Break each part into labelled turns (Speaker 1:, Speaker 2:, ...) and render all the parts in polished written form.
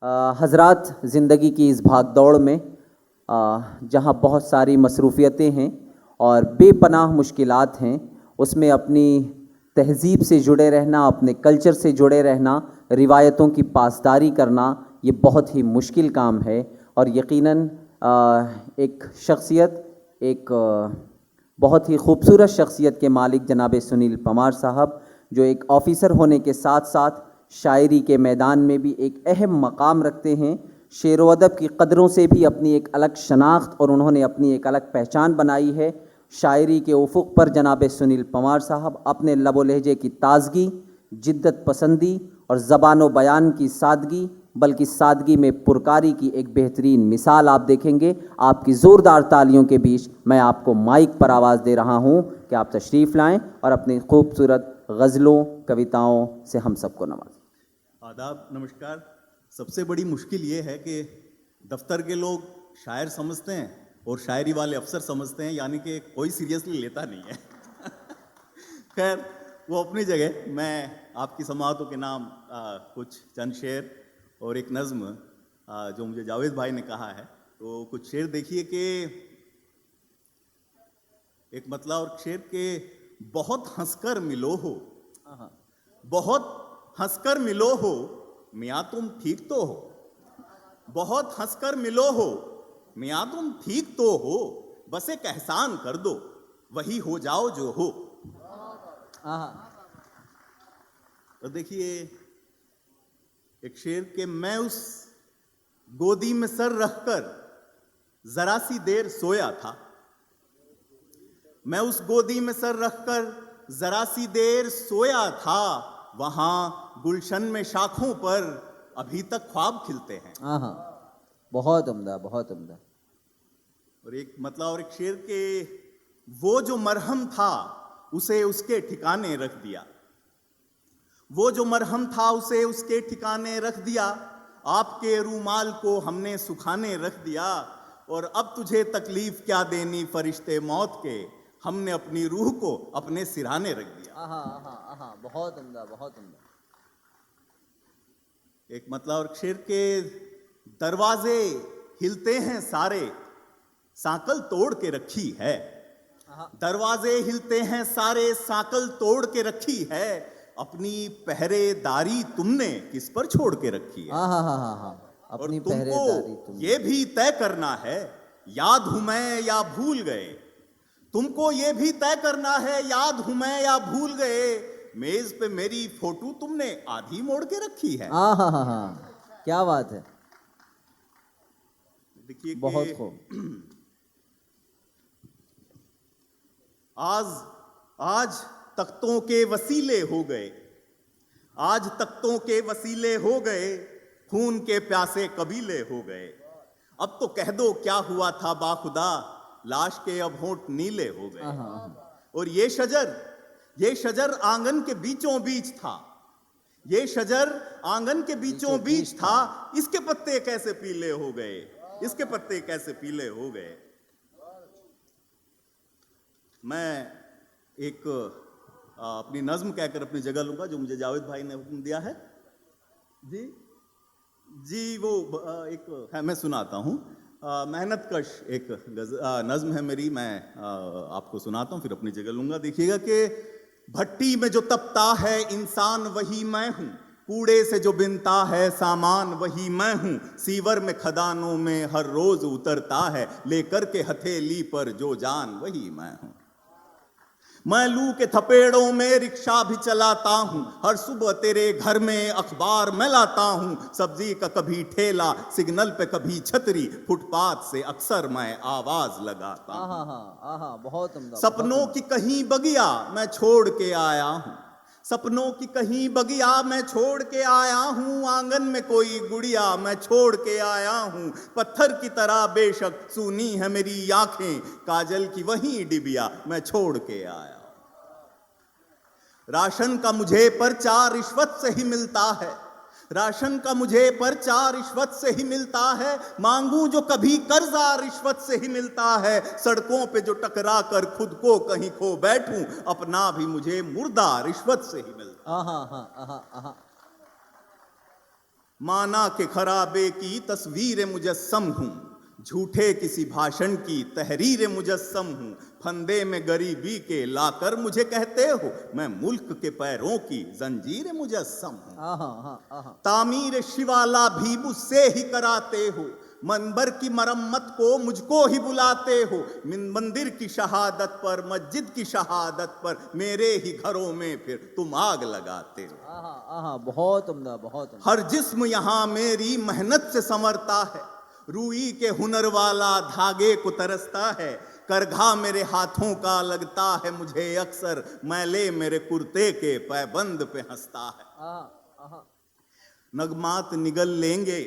Speaker 1: हज़रात ज़िंदगी की इस भाग दौड़ में जहाँ बहुत सारी मसरूफ़ियतें हैं और बेपनाह मुश्किलात हैं, उसमें अपनी तहज़ीब से जुड़े रहना, अपने कल्चर से जुड़े रहना, रिवायतों की पासदारी करना, ये बहुत ही मुश्किल काम है। और यकीनन एक शख्सियत, एक बहुत ही खूबसूरत शख्सियत के मालिक जनाब सुनील पंवार साहब, जो एक ऑफ़िसर होने के साथ साथ शायरी के मैदान में भी एक अहम मकाम रखते हैं। शेर व अदब की कदरों से भी अपनी एक अलग शनाख्त और उन्होंने अपनी एक अलग पहचान बनाई है। शायरी के उफ़ुक़ पर जनाब सुनील पंवार साहब अपने लब व लहजे की ताज़गी, जिद्दत पसंदी और ज़बान व बयान की सादगी, बल्कि सादगी में पुरकारी की एक बेहतरीन मिसाल आप देखेंगे। आपकी ज़ोरदार तालियों के बीच मैं आपको माइक पर आवाज़ दे रहा हूँ कि आप तशरीफ़ लाएँ और अपनी खूबसूरत गज़लों, कविताओं से हम सबको नवाजें।
Speaker 2: आदाब, नमस्कार। सबसे बड़ी मुश्किल ये है कि दफ्तर के लोग शायर समझते हैं और शायरी वाले अफसर समझते हैं, यानी कि कोई सीरियसली लेता नहीं है। खैर, वो अपनी जगह। मैं आपकी समाअतों के नाम कुछ चंद शेर और एक नज़्म जो मुझे जावेद भाई ने कहा है, तो कुछ शेर देखिए कि एक मतला और शेर के बहुत हंसकर मिलो हो, बहुत हंसकर मिलो हो, मियाँ तुम ठीक तो हो। बहुत हंसकर मिलो हो, मियाँ तुम ठीक तो हो, बस एक एहसान कर दो, वही हो जाओ जो हो। तो देखिए एक शेर के मैं उस गोदी में सर रखकर जरा सी देर सोया था, मैं उस गोदी में सर रखकर जरा सी देर सोया था, वहां गुलशन में शाखों पर अभी तक ख्वाब खिलते हैं।
Speaker 1: बहुत उम्दा, बहुत उम्दा।
Speaker 2: और एक मतलब और एक शेर के वो जो मरहम था उसे उसके ठिकाने रख दिया, वो जो मरहम था उसे उसके ठिकाने रख दिया, आपके रूमाल को हमने सुखाने रख दिया, और अब तुझे तकलीफ क्या देनी फरिश्ते मौत के, हमने अपनी रूह को अपने सिरहाने रख दिया।
Speaker 1: बहुत उम्दा, बहुत उम्दा।
Speaker 2: एक मतलब और शेर के दरवाजे हिलते हैं सारे, सांकल तोड़ के रखी है, दरवाजे हिलते हैं सारे, सांकल तोड़ के रखी है, अपनी पहरेदारी तुमने किस पर छोड़ के रखी है।
Speaker 1: और
Speaker 2: तुमको ये भी तय करना है, याद हूं मैं या भूल गए, तुमको ये भी तय करना है, याद हूं मैं या भूल गए, मेज पे मेरी फोटो तुमने आधी मोड़ के रखी है।
Speaker 1: क्या बात है।
Speaker 2: देखिए
Speaker 1: बहुत खूब।
Speaker 2: आज तख्तों के वसीले हो गए, आज तख्तों के वसीले हो गए, खून के प्यासे कबीले हो गए, अब तो कह दो क्या हुआ था बाखुदा, लाश के अब होंठ नीले हो गए। और ये शजर आंगन के बीचों बीच था, ये शजर आंगन के बीचों बीच था, इसके पत्ते कैसे पीले हो गए, इसके पत्ते कैसे पीले हो गए। मैं एक अपनी नज्म कहकर अपनी जगह लूंगा जो मुझे जावेद भाई ने हुक्म दिया है। जी वो एक है, मैं सुनाता हूँ। मेहनत कश एक नज्म है मेरी, मैं आपको सुनाता हूँ फिर अपनी जगह लूंगा। देखिएगा कि भट्टी में जो तपता है इंसान वही मैं हूँ, कूड़े से जो बिनता है सामान वही मैं हूँ, सीवर में खदानों में हर रोज उतरता है, लेकर के हथेली पर जो जान वही मैं हूँ। मैं लू के थपेड़ों में रिक्शा भी चलाता हूँ, हर सुबह तेरे घर में अखबार मैं लाता हूँ, सब्जी का कभी ठेला, सिग्नल पे कभी छतरी, फुटपाथ से अक्सर मैं आवाज लगाता हूँ।
Speaker 1: बहुत उम्दा।
Speaker 2: सपनों की कहीं बगिया मैं छोड़ के आया हूँ, सपनों की कहीं बगिया मैं छोड़ के आया हूँ, आंगन में कोई गुड़िया मैं छोड़ के आया हूँ, पत्थर की तरह बेशक सूनी है मेरी आंखें, काजल की वही डिबिया मैं छोड़ के आया। राशन का मुझे पर्चा रिश्वत से ही मिलता है, राशन का मुझे पर्चा रिश्वत से ही मिलता है, मांगू जो कभी कर्जा रिश्वत से ही मिलता है, सड़कों पे जो टकरा कर खुद को कहीं खो बैठूं, अपना भी मुझे मुर्दा रिश्वत से ही मिलता है। माना के खराबे की तस्वीर मुजस्सम हूँ, झूठे किसी भाषण की तहरीर मुजस्सम हूँ। फंदे में गरीबी के लाकर मुझे कहते हो, मैं मुल्क के पैरों की जंजीर मुजस्सम हूँ। तामीर शिवाला भी मुझसे ही कराते हो, मंबर की मरम्मत को मुझको ही बुलाते हो। मंदिर की शहादत पर, मस्जिद की शहादत पर मेरे ही घरों में फिर तुम आग लगाते हो।
Speaker 1: बहुत उम्दा, बहुत उम्दा।
Speaker 2: हर जिस्म यहाँ मेरी मेहनत से संवरता है, रूई के हुनर वाला धागे को तरसता है। करघा मेरे हाथों का लगता है मुझे अक्सर, मैले मेरे कुर्ते के पैबंद पे हंसता है। नगमात निगल लेंगे,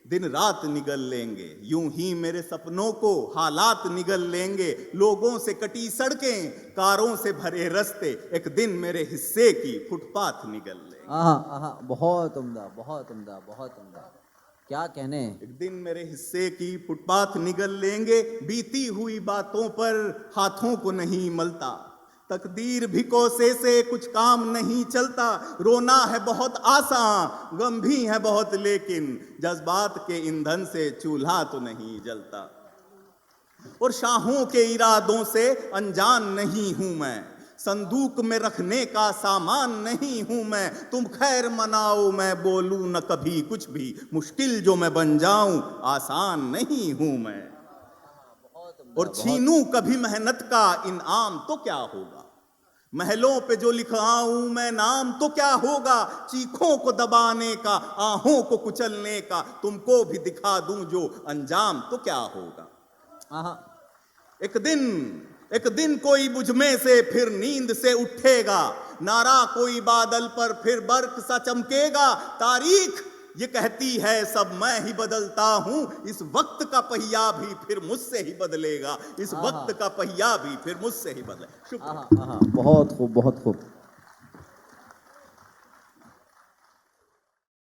Speaker 2: दिन रात निगल लेंगे, यूं ही मेरे सपनों को हालात निगल लेंगे। लोगों से कटी सड़कें, कारों से भरे रास्ते, एक दिन मेरे हिस्से की फुटपाथ निगल लेंगे।
Speaker 1: बहुत उम्दा, बहुत उम्दा, बहुत उम्दा। क्या कहने।
Speaker 2: एक दिन मेरे हिस्से की फुटपाथ निगल लेंगे। बीती हुई बातों पर हाथों को नहीं मलता, तकदीर भी कोसे से कुछ काम नहीं चलता। रोना है बहुत आसान, गम भी है बहुत, लेकिन जज्बात के ईंधन से चूल्हा तो नहीं जलता। और शाहों के इरादों से अनजान नहीं हूं मैं, संदूक में रखने का सामान नहीं हूं मैं। तुम खैर मनाओ मैं बोलूं न कभी कुछ भी, मुश्किल जो मैं बन जाऊं आसान नहीं हूं मैं। और छीनूं कभी मेहनत का इनाम तो क्या होगा, महलों पे जो लिखाऊं मैं नाम तो क्या होगा। चीखों को दबाने का, आहों को कुचलने का, तुमको भी दिखा दूं जो अंजाम तो क्या होगा। एक दिन कोई मुझ में से फिर नींद से उठेगा, नारा कोई बादल पर फिर बर्क सा चमकेगा। तारीख ये कहती है सब मैं ही बदलता हूं, इस वक्त का पहिया भी फिर मुझसे ही बदलेगा, इस वक्त का पहिया भी फिर मुझसे ही बदलेगा। शुक्रिया।
Speaker 1: बहुत खूब, बहुत खूब।